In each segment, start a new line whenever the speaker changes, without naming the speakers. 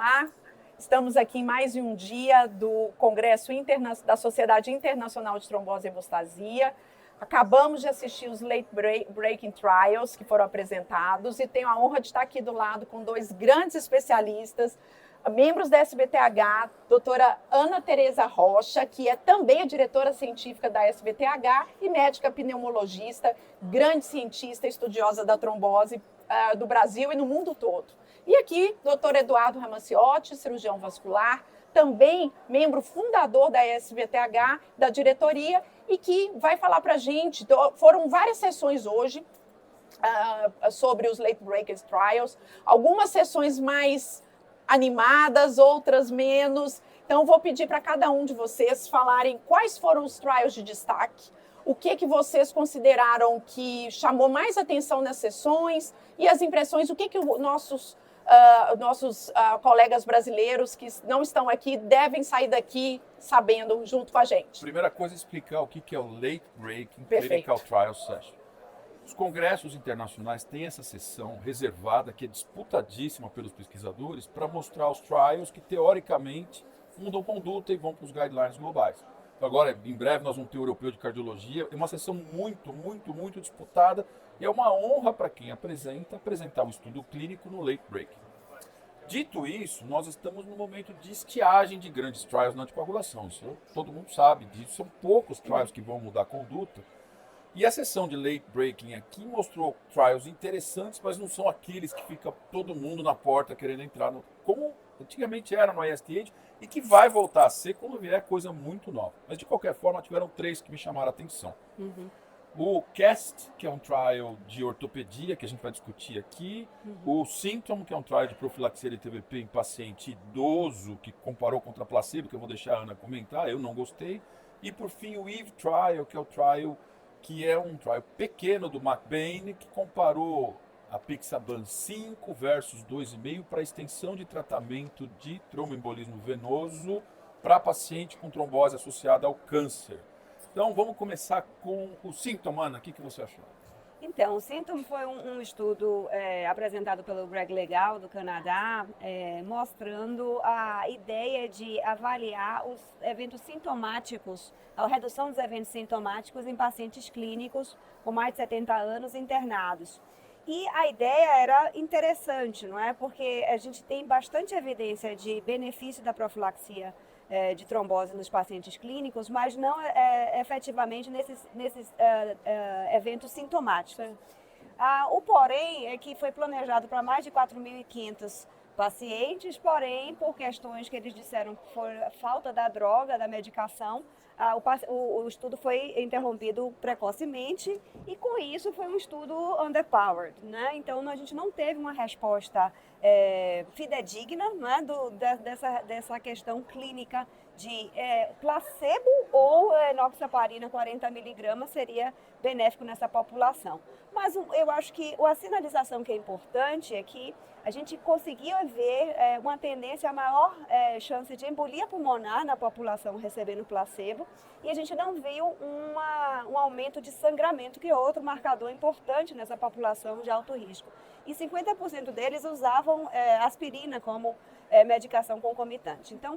Vascular. Estamos aqui em mais um dia do Congresso da Sociedade Internacional de Trombose e Hemostasia. Acabamos de assistir os Late Breaking Trials que foram apresentados e tenho a honra de estar aqui do lado com dois grandes especialistas, membros da SBTH, doutora Ana Tereza Rocha, que é também a diretora científica da SBTH e médica pneumologista, grande cientista estudiosa da trombose do Brasil e no mundo todo. E aqui, doutor Eduardo Ramanciotti, cirurgião vascular, também membro fundador da SBTH, da diretoria, e que vai falar para a gente. Foram várias sessões hoje sobre os Late Breakers Trials, algumas sessões mais animadas, outras menos. Então, vou pedir para cada um de vocês falarem quais foram os trials de destaque, o que vocês consideraram que chamou mais atenção nas sessões e as impressões, o que os nossos colegas brasileiros que não estão aqui devem sair daqui sabendo junto com a gente.
Primeira coisa, explicar o que é o Late Breaking Clinical Trial Session. Os congressos internacionais têm essa sessão reservada, que é disputadíssima pelos pesquisadores, para mostrar os trials que, teoricamente, mudam conduta e vão para os guidelines globais. Então, agora, em breve, nós vamos ter o Europeu de Cardiologia. É uma sessão muito disputada e é uma honra para quem apresentar um estudo clínico no Late Breaking. Dito isso, nós estamos no momento de estiagem de grandes trials na anticoagulação. Isso, todo mundo sabe disso. São poucos trials que vão mudar a conduta. E a sessão de Late Breaking aqui mostrou trials interessantes, mas não são aqueles que fica todo mundo na porta querendo entrar, como antigamente era no ISTH, e que vai voltar a ser quando vier coisa muito nova. Mas, de qualquer forma, tiveram três que me chamaram a atenção. O CAST, que é um trial de ortopedia, que a gente vai discutir aqui. O Symptom, que é um trial de profilaxia de TBP em paciente idoso, que comparou contra placebo, que eu vou deixar a Ana comentar, eu não gostei. E, por fim, o EVE Trial, que é o trial que é um trial pequeno do McBain, que comparou a Pixaban 5 versus 2,5 para extensão de tratamento de tromboembolismo venoso para paciente com trombose associada ao câncer. Então, vamos começar com o Symptom, Ana. O que você achou?
Então, o Symptom foi um estudo apresentado pelo Greg Legal, do Canadá, mostrando a ideia de avaliar os eventos sintomáticos, a redução dos eventos sintomáticos em pacientes clínicos com mais de 70 anos internados. E a ideia era interessante, não é? Porque a gente tem bastante evidência de benefício da profilaxia de trombose nos pacientes clínicos, mas não efetivamente nesses eventos sintomáticos. O porém é que foi planejado para mais de 4.500 pacientes, porém, por questões que eles disseram que foi falta da droga, da medicação, o estudo foi interrompido precocemente e, com isso, foi um estudo underpowered, né? Então, a gente não teve uma resposta fidedigna, né, dessa questão clínica de placebo ou enoxaparina 40 miligramas seria benéfico nessa população. Mas eu acho que a sinalização que é importante é que a gente conseguiu ver uma tendência a maior chance de embolia pulmonar na população recebendo placebo e a gente não viu um aumento de sangramento, que é outro marcador importante nessa população de alto risco. E 50% deles usavam aspirina como medicação concomitante. Então,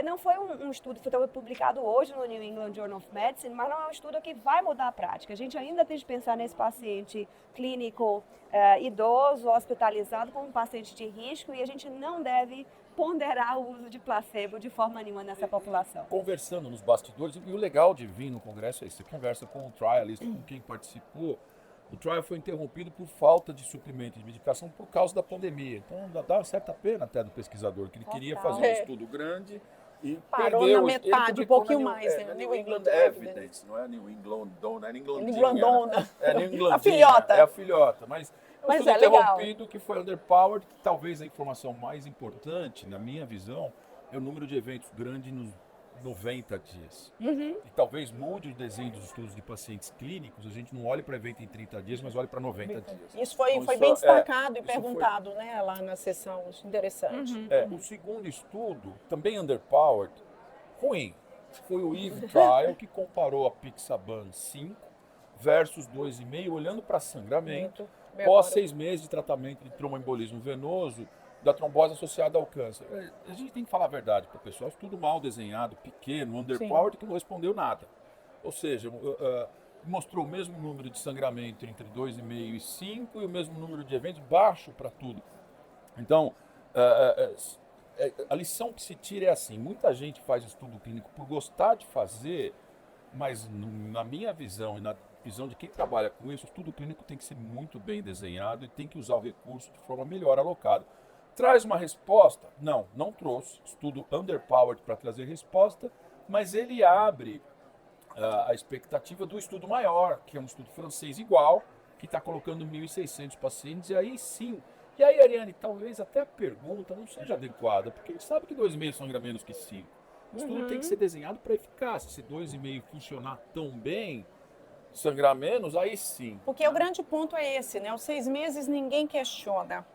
não foi um estudo que foi publicado hoje no New England Journal of Medicine, mas não é um estudo que vai mudar a prática. A gente ainda tem que pensar nesse paciente clínico idoso, hospitalizado, como um paciente de risco, e a gente não deve ponderar o uso de placebo de forma nenhuma nessa população.
Conversando nos bastidores, e o legal de vir no congresso é isso, você conversa com o trialista, com quem participou. O trial foi interrompido por falta de suprimento de medicação por causa da pandemia. Então, dá uma certa pena até do pesquisador, que ele queria fazer um estudo grande e
parou
perdeu.
na metade, um pouquinho mais.
New England Evidence, não é New England Dona, é New Englandina. New Englandina.
A filhota.
É a filhota, mas é um estudo interrompido que foi underpowered, que talvez a informação mais importante, na minha visão, é o número de eventos grande nos 90 dias. E talvez mude o desenho dos estudos de pacientes clínicos, a gente não olhe para evento em 30 dias, mas olhe para 90 dias.
Isso foi bem destacado e perguntado, né, lá na sessão, interessante.
O segundo estudo, também underpowered, ruim, foi o EVE Trial, que comparou a Pixaban 5 versus 2,5, olhando para sangramento, pós 6 meses de tratamento de tromboembolismo venoso, da trombose associada ao câncer. A gente tem que falar a verdade para o pessoal, tudo mal desenhado, pequeno, underpowered, que não respondeu nada. Ou seja, mostrou o mesmo número de sangramento entre 2,5 e 5 e o mesmo número de eventos baixo para tudo. Então, a lição que se tira é assim, muita gente faz estudo clínico por gostar de fazer, mas na minha visão e na visão de quem trabalha com isso, o estudo clínico tem que ser muito bem desenhado e tem que usar o recurso de forma melhor alocada. Traz uma resposta? Não trouxe. Estudo underpowered para trazer resposta, mas ele abre a expectativa do estudo maior, que é um estudo francês igual, que está colocando 1.600 pacientes, e aí sim. E aí, Ariane, talvez até a pergunta não seja adequada, porque a gente sabe que 2,5 sangra menos que 5. O estudo tem que ser desenhado para eficácia. Se 2,5 funcionar tão bem, sangrar menos, aí sim.
Porque o grande ponto é esse, né? Os 6 meses ninguém questiona.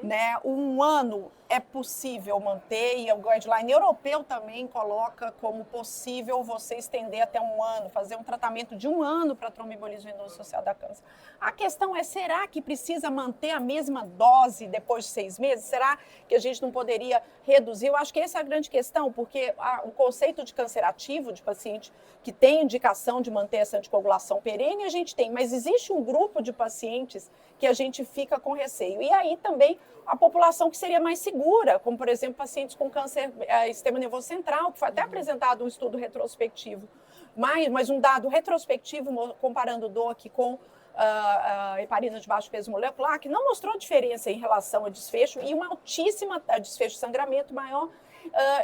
Né? 1 ano é possível manter, e o guideline europeu também coloca como possível você estender até 1 ano, fazer um tratamento de 1 ano para tromboembolismo venoso associado a câncer. A questão é, será que precisa manter a mesma dose depois de 6 meses? Será que a gente não poderia reduzir? Eu acho que essa é a grande questão, porque o conceito de câncer ativo, de paciente que tem indicação de manter essa anticoagulação perene, a gente tem, mas existe um grupo de pacientes que a gente fica com receio. E aí também a população que seria mais segura, como, por exemplo, pacientes com câncer sistema nervoso central, que foi até apresentado um estudo retrospectivo, mas um dado retrospectivo comparando o DOAC com a heparina de baixo peso molecular, que não mostrou diferença em relação a desfecho e uma altíssima desfecho de sangramento maior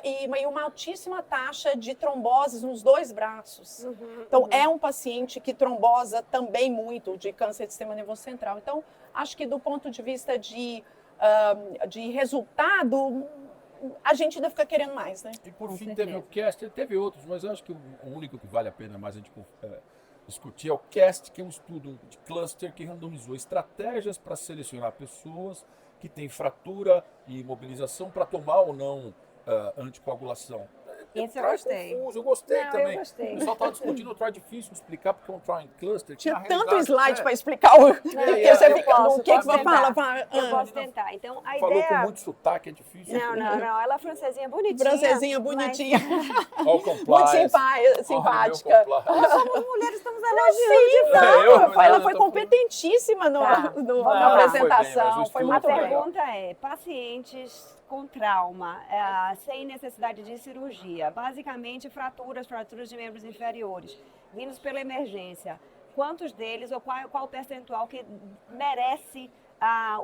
e uma altíssima taxa de tromboses nos 2 braços. Então, é um paciente que trombosa também muito de câncer de sistema nervoso central. Então, acho que do ponto de vista de resultado, a gente ainda fica querendo mais, né?
E por fim teve o CAST, teve outros, mas eu acho que o único que vale a pena mais a gente discutir é o CAST, que é um estudo de cluster que randomizou estratégias para selecionar pessoas que têm fratura e imobilização para tomar ou não anticoagulação.
Esse eu gostei.
Confuso, eu gostei também.
Eu gostei.
O pessoal estava discutindo o trial difícil de explicar, porque é um trial em cluster.
Tinha tanto slide para explicar o que você fica. O que você fala?
Eu posso tentar. Então, a
Falou
ideia...
com muito sotaque, é difícil.
Não. Ela é francesinha bonitinha.
Francesinha bonitinha.
Muito
simpática.
Nós somos mulheres, estamos elogiando.
Ela foi competentíssima na apresentação. Foi muito
A
legal.
pergunta é, pacientes com trauma, sem necessidade de cirurgia, basicamente fraturas de membros inferiores, vindos pela emergência, quantos deles ou qual o percentual que merece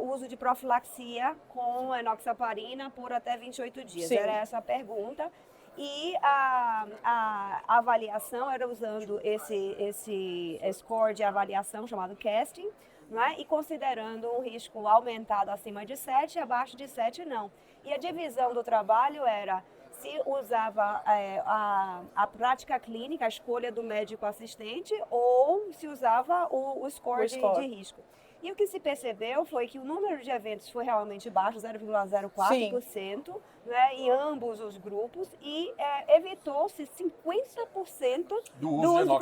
o uso de profilaxia com enoxaparina por até 28 dias? Sim. Era essa a pergunta. E a avaliação era usando esse score de avaliação chamado casting, não é? E considerando um risco aumentado acima de 7 e abaixo de 7 não. E a divisão do trabalho era se usava a prática clínica, a escolha do médico assistente, ou se usava o score de risco. E o que se percebeu foi que o número de eventos foi realmente baixo, 0,04%, né, em ambos os grupos, e evitou-se 50%
do uso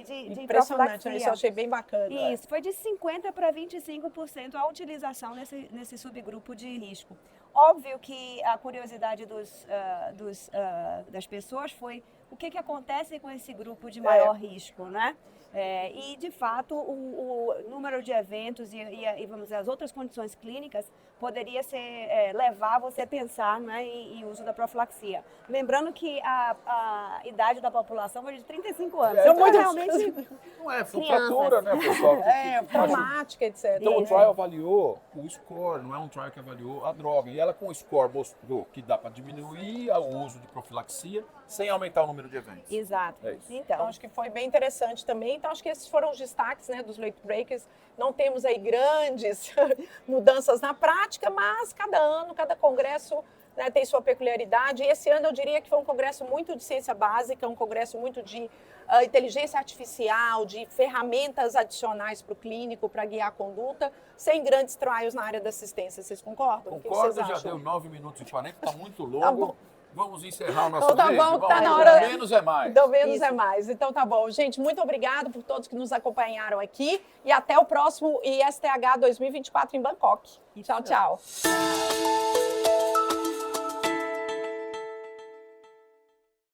de
impressionante, isso eu achei bem bacana.
Isso, foi de 50% para 25% a utilização nesse subgrupo de risco. Óbvio que a curiosidade das pessoas foi o que acontece com esse grupo de maior risco, né? E, de fato, o número de eventos e vamos dizer, as outras condições clínicas poderia levar você a pensar, né, em uso da profilaxia. Lembrando que a idade da população foi de 35 anos. Então, realmente...
Não é fratura, né, pessoal?
Traumática, etc.
Então, o trial avaliou o score, não é um trial que avaliou a droga. E ela, com o score, mostrou que dá para diminuir o uso de profilaxia sem aumentar o número de eventos.
Exato.
Então, acho que foi bem interessante também. Então, acho que esses foram os destaques, né, dos late breakers. Não temos aí grandes mudanças na prática, mas cada ano, cada congresso, né, tem sua peculiaridade. E esse ano eu diria que foi um congresso muito de ciência básica, um congresso muito de inteligência artificial, de ferramentas adicionais para o clínico, para guiar a conduta, sem grandes trials na área da assistência. Vocês concordam?
Concordo, já deu 9 minutos e 40, está muito longo. Vamos encerrar o nosso
Então tá
vídeo?
bom, tá na hora.
Então, menos é mais.
Então, menos
Isso.
é mais. Então tá bom. Gente, muito obrigado por todos que nos acompanharam aqui e até o próximo ISTH 2024 em Bangkok. Tchau, tchau.